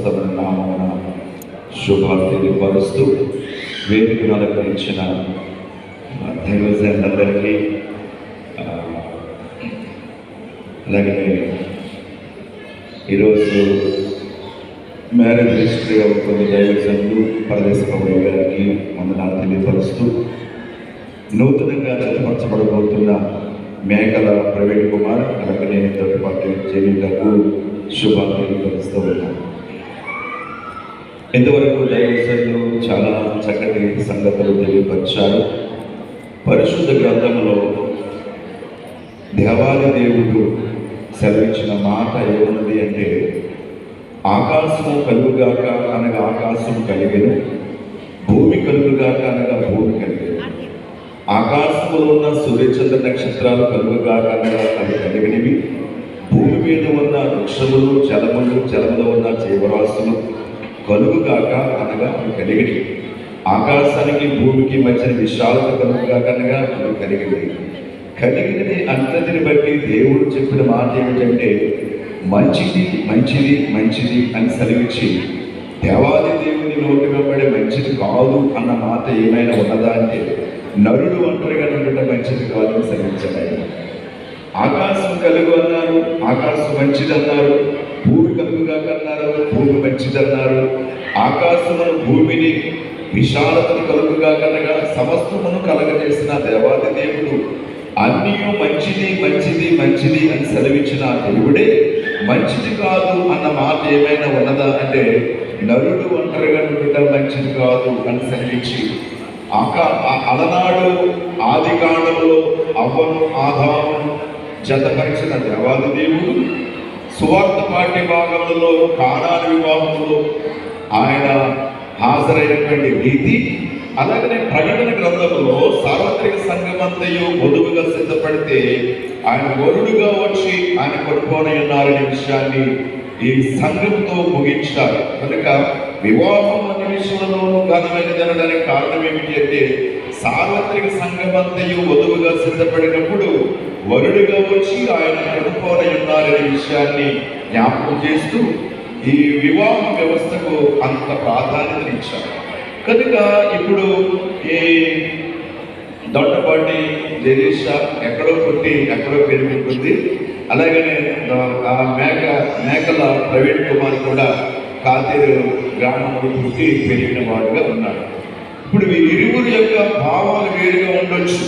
పరిశుద్ధమైన నామమున శుభాలు తెలియపరుస్తూ వేదికను అలంకరించిన దైవజనులందరికీ అలాగే ఈరోజు మ్యారేజ్ రిజిస్ట్రీ అవుతున్న దైవజనులు పరదేశ కౌరయ్య గారికి వందనాలు తెలియపరుస్తూ నూతనంగా జతపరచబడబోతున్న మేకల ప్రవీణ్ కుమార్ అలాగే నేను తోటిపాటు జనీలకు శుభాలు తెలియపరుస్తూ ఉన్నాను. ఇంతవరకు దైవజనులు చాలా చక్కటి సంగతులు తెలియపరిచారు. పరిశుద్ధ గ్రంథంలో దేవాది దేవుడు సెలవిచ్చిన మాట ఏమున్నది అంటే, ఆకాశము కలుగుగాక అనగా ఆకాశం కలిగెను, భూమి కలుగుగాక అనగా భూమి కలిగెను. ఆకాశంలో ఉన్న సూర్యచంద్ర నక్షత్రాలు కలుగుగాక అనగా అవి కలిగినవి. భూమి మీద ఉన్న వృక్షములు జలములో ఉన్న జీవరాశులు కలుగుగాక అనగా అవి కలిగినవి. ఆకాశానికి భూమికి మధ్య విశాలత కలుగుగాక అనగా అవి కలిగినవి. కలిగినది అంతటిని బట్టి దేవుడు చెప్పిన మాట ఏమిటంటే, మంచిది మంచిది మంచిది అని సెలవిచ్చి, దేవాది దేవుని నోటి వెంబడి మంచిది కాదు అన్న మాట ఏమైనా ఉన్నదా అంటే, నరుడు ఒంటరిగా ఉండటం మంచిది కాదు అని సెలవించాడు. ఆకాశం కలుగు అన్నారు, ఆకాశం మంచిది అన్నారు. భూమి కలుగుగాక అన్నారు, భూమి మంచిది అన్నారు. ఆకాశమును భూమిని విశాలతను కలుగుగాక అనగా సమస్తమును కలగజేసిన దేవాది దేవుడు అన్నీ మంచిది మంచిది మంచిది అని సెలవిచ్చిన దేవుడే మంచిది కాదు అన్న మాట ఏమైనా ఉన్నదా అంటే, నరుడు ఒంటరిగా ఉండటం మంచిది కాదు అని సెలవిచ్చి, అలనాడు ఆది కాండంలో అవ్వను ఆదామును జతపరిచిన దేవాది దేవుడు సువార్త పాఠ్య భాగంలో కానాను వివాహంలో ఆయన హాజరైనటువంటి రీతి, అలాగనే ప్రకటన గ్రంథంలో సార్వత్రిక సంఘమంతయు వధువుగా సిద్ధపడితే ఆయన వరుడుగా వచ్చి ఆయన కొనుక్కొని ఉన్నారనే విషయాన్ని ఈ సంఘంతో ముగించారు. కనుక వివాహం అనే విషయంలోనూ ఘనమైనది అనడానికి కారణం ఏమిటి అంటే, సార్వత్రిక సంఘమంతయు వధువుగా సిద్ధపడినప్పుడు వరుడుగా వచ్చి ఆయన కొనుక్కొని ఉన్నారనే విషయాన్ని జ్ఞాపకం చేస్తూ ఈ వివాహ వ్యవస్థకు అంత ప్రాధాన్యతనిచ్చారు. కనుక ఇప్పుడు ఈ దొడ్డపాటి జరీష ఎక్కడో పుట్టి ఎక్కడో పెరుగుతుంది. అలాగనే మేకల ప్రవీణ్ కుమార్ కూడా కాతేరు గ్రామంలో పుట్టి పెరిగిన వాడుగా ఉన్నాడు. ఇప్పుడు వీరిరువురి యొక్క భావాలు వేరుగా ఉండొచ్చు,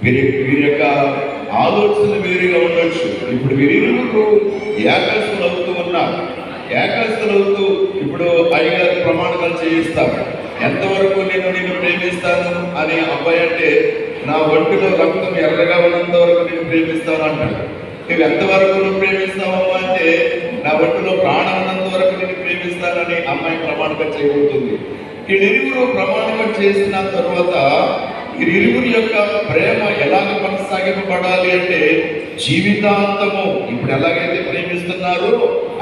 వీరి యొక్క ఆలోచనలు వేరుగా ఉండొచ్చు. ఇప్పుడు వీరిరువురు ఏకాస్తులు అవుతూ ఉన్నారు. ఏకాస్తులు అవుతూ ఇప్పుడు అయ్యగారు ప్రమాణాలు చేయిస్తారు. ఎంతవరకు నిన్ను ప్రేమిస్తాను అని అబ్బాయి అంటే, నా ఒంటిలో రక్తం ఎర్రగా ఉన్నంత వరకు నేను ప్రేమిస్తాను అంటాడు. నువ్వు ఎంతవరకు నువ్వు ప్రేమిస్తావమ్మా అంటే, నా ఒంటిలో ప్రాణం ఉన్నంత వరకు నేను ప్రేమిస్తానని అమ్మాయి ప్రమాణం చేయబోతుంది. వీరిరువురు ప్రమాణం చేసిన తర్వాత వీరిరువురి యొక్క ప్రేమ ఎలాగ కొనసాగింపబడాలి అంటే, జీవితాంతము ఇప్పుడు ఎలాగైతే ప్రేమిస్తున్నారో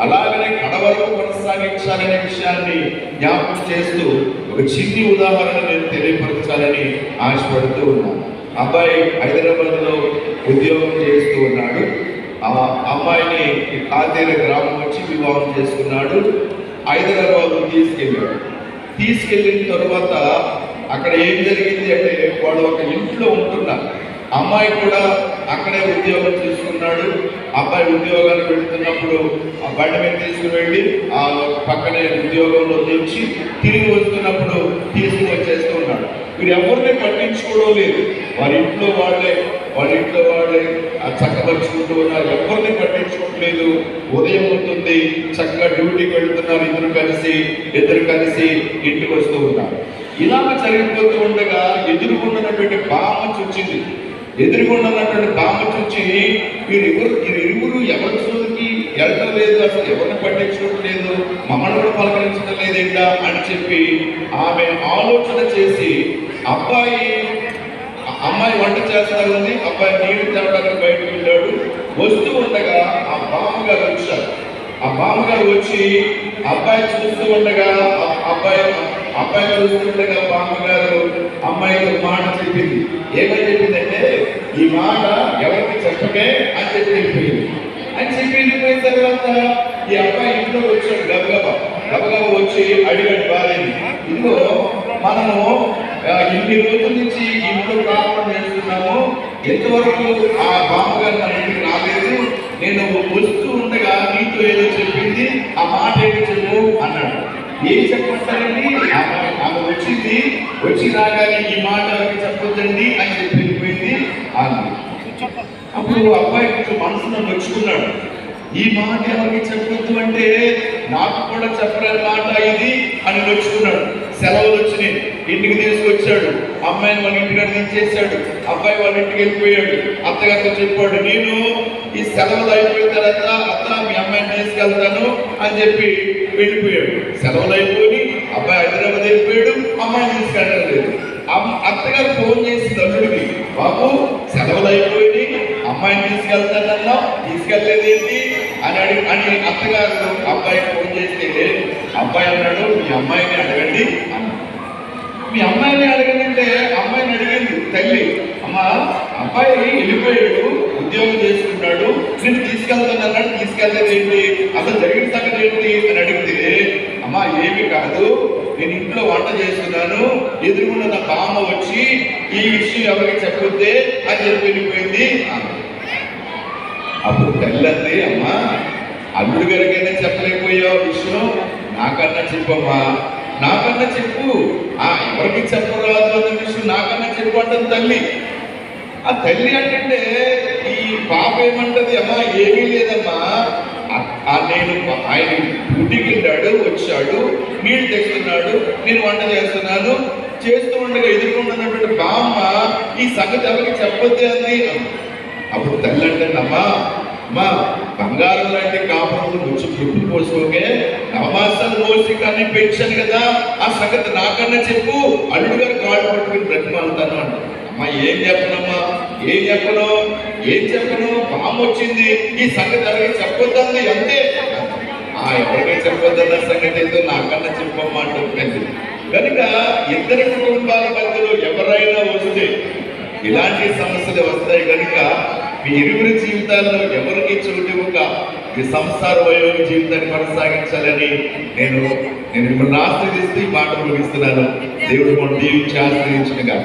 అలాగనే కడవరకు కొనసాగించాలనే విషయాన్ని జ్ఞాపకం చేస్తూ ఒక చిన్ని ఉదాహరణ నేను తెలియపరచాలని ఆశపడుతూ ఉన్నాను. అబ్బాయి హైదరాబాద్లో ఉద్యోగం చేస్తూ ఉన్నాడు. ఆ అమ్మాయిని కాతేర గ్రామం వచ్చి వివాహం చేసుకున్నాడు. హైదరాబాద్ తీసుకెళ్ళిన తర్వాత అక్కడ ఏం జరిగింది అంటే, వాడు ఒక ఇంట్లో ఉంటున్నారు. అమ్మాయి కూడా అక్కడే ఉద్యోగం చేసుకున్నాడు. అబ్బాయి ఉద్యోగానికి వెళుతున్నప్పుడు ఆ బండి మీద తీసుకుని వెళ్ళి ఆ పక్కనే ఉద్యోగంలో దించి తిరిగి వస్తున్నప్పుడు తీసుకుని వచ్చేస్తూ ఉన్నాడు. వీడు ఎవరిని పట్టించుకోవడం లేదు. వాళ్ళ ఇంట్లో వాళ్ళే చక్కపరుచుకుంటూ ఉన్నారు. ఎవరిని పట్టించుకోవట్లేదు. ఉదయం అవుతుంది, చక్కగా డ్యూటీకి వెళుతున్నారు. ఇద్దరు కలిసి ఇంటికి వస్తూ ఉన్నారు. ఇలాగ జరిగిపోతూ ఉండగా ఎదురుగుండనటువంటి బామ చూచింది. ఎదురుగుండనటువంటి బామ చూచి వీరిరువురు ఎవరి చోటుకి వెళ్ళడం లేదు, అసలు ఎవరిని పట్టించుకోవడం లేదు, మమ్మల్ని కూడా పలకరించడం లేదేంటా అని చెప్పి ఆమె ఆలోచన చేసి, అమ్మాయి వంట చేస్తా ఉంది, అబ్బాయి నీళ్లు తేవడానికి బయటకు వెళ్ళాడు. వస్తూ ఉండగా ఆ బామ్మగారు వచ్చి అబ్బాయి చూస్తూ ఉండగా బామ్మగారు అమ్మాయికి మాట చెప్పింది. ఏమని చెప్పిందంటే, ఈ మాట ఎవరికి చెప్పకే అని చెప్పి వెళ్ళిపోయింది. అని చెప్పి వెళ్ళిపోయిన తర్వాత ఈ అబ్బాయి ఇంట్లో వచ్చాడు గబగబా. గబగబ వచ్చి అడిగాడు భార్యని, ఇదిగో మనము ఇన్ని రోజుల నుంచి ఇంట్లో ప్రారంభం చేస్తున్నాము, ఎంతవరకు ఆ బామ్మగారు మన ఇంటికి రాలేదు, నేను వస్తూ ఉండగా నీతో ఏదో చెప్పింది, ఆ మాట ఏదో చెప్పు అన్నాడు. ఏం చెప్పంటారండి, ఆమె వచ్చింది, వచ్చి రాగానే ఈ మాట ఎవరికి చెప్పొద్దండి అని చెప్పి వెళ్ళిపోయింది అన్నది. అప్పుడు అబ్బాయి కొంచెం మనసులో నొచ్చుకున్నాడు, ఈ మాట ఎవరికి చెప్పొద్దు అంటే నాకు కూడా చెప్పలేని మాట ఇది అని నొచ్చుకున్నాడు. సెలవులు వచ్చినాయి, ఇంటికి తీసుకొచ్చాడు, అమ్మాయిని వాళ్ళ ఇంటికాడ దించేశాడు, అబ్బాయి వాళ్ళ ఇంటికి వెళ్ళిపోయాడు. అత్తగారితో చెప్పాడు, నేను ఈ సెలవులు అయిపోయిన తర్వాత అత్త మీ అమ్మాయిని తీసుకెళ్తాను అని చెప్పి వెళ్ళిపోయాడు. సెలవులు అయిపోయి అబ్బాయి హైదరాబాద్ వెళ్ళిపోయాడు, అమ్మాయిని తీసుకెళ్ళడం లేదు. అత్తగారు ఫోన్ చేసి అల్లుడికి, బాబు సెలవులు అయిపోయి అమ్మాయిని తీసుకెళ్తానన్నా తీసుకెళ్ళలేదేంటి అని అత్తగారు అబ్బాయికి ఫోన్ చేస్తే, అబ్బాయి అన్నాడు, మీ అమ్మాయిని అడగండి అన్నాడు. మీ అమ్మాయిని అడగండి అంటే అమ్మాయిని అడిగింది తల్లి, అమ్మా అబ్బాయి వెళ్ళిపోయాడు, ఉద్యోగం చేసుకున్నాడు, నేను తీసుకెళ్తానన్నాడు, తీసుకెళ్ళలేదేంటి, అసలు జరిగిన సంగతి ఏంటి అని అడిగితే, అమ్మా ఏమి కాదు, నేను ఇంట్లో వంట చేస్తున్నాను, ఎదురుగున్న నా బామ్మ వచ్చి ఈ విషయం ఎవరికి చెప్పొద్దే అని చెప్పి వెళ్ళిపోయింది. అప్పుడు తల్లి, అమ్మా అల్లుడు గారికైనా చెప్పలేకపోయావు విషయం, నాకన్నా చెప్పమ్మా, నాకన్నా చెప్పు, ఎవరికి చెప్పరాదు అన్న విషయం నాకన్నా చెప్పు అంటుంది తల్లి. ఆ తల్లి అంటే ఈ పాప ఏమంటది, అమ్మా ఏమీ లేదమ్మా, నేను ఆయన డ్యూటీకి వెళ్ళాడు, వచ్చాడు, నీళ్ళు తెస్తున్నాడు, నేను వంట చేస్తున్నాను, చేస్తూ ఉండగా ఎదుర్కొంటున్నటువంటి బామ్మ ఈ సంగతి ఎవరికి చెప్పొద్దే అంది. అప్పుడు తల్లి అంటే, అమ్మా అమ్మా బంగారం లాంటి కాపురంలో వచ్చి పుట్టు పోసుకోకే, నవమాసాలు మోసి కానీ పెంచాను కదా, ఆ సంగతి నాకన్నా చెప్పు, అల్లుడు గారు కాళ్ళు పట్టుకుని బ్రతిమాలుతాను అంట. అమ్మా ఏం చెప్పనమ్మా, ఏం చెప్పను, బామ్మ వచ్చింది, ఈ సంగతి ఎవరికి చెప్పొద్దంది అంతే. ఎవరికైనా చెప్పొద్దన్న సంగతి ఏదో నాకన్నా చెప్పమ్మా అంటుంది. కనుక ఇద్దరు కుటుంబాల మధ్యలో ఎవరైనా వస్తే ఇలాంటి సమస్యలు వస్తాయి. కనుక మీ ఇరువురి జీవితాల్లో ఎవరికి చోటివ్వక ఈ సంసార వైభవ జీవితాన్ని కొనసాగించాలని నేను మిమ్మల్ని ఆశ్రయిస్తూ ఈ మాట ముగిస్తున్నాను. దేవుడు మనం దీవించి ఆశ్రయించునుగా.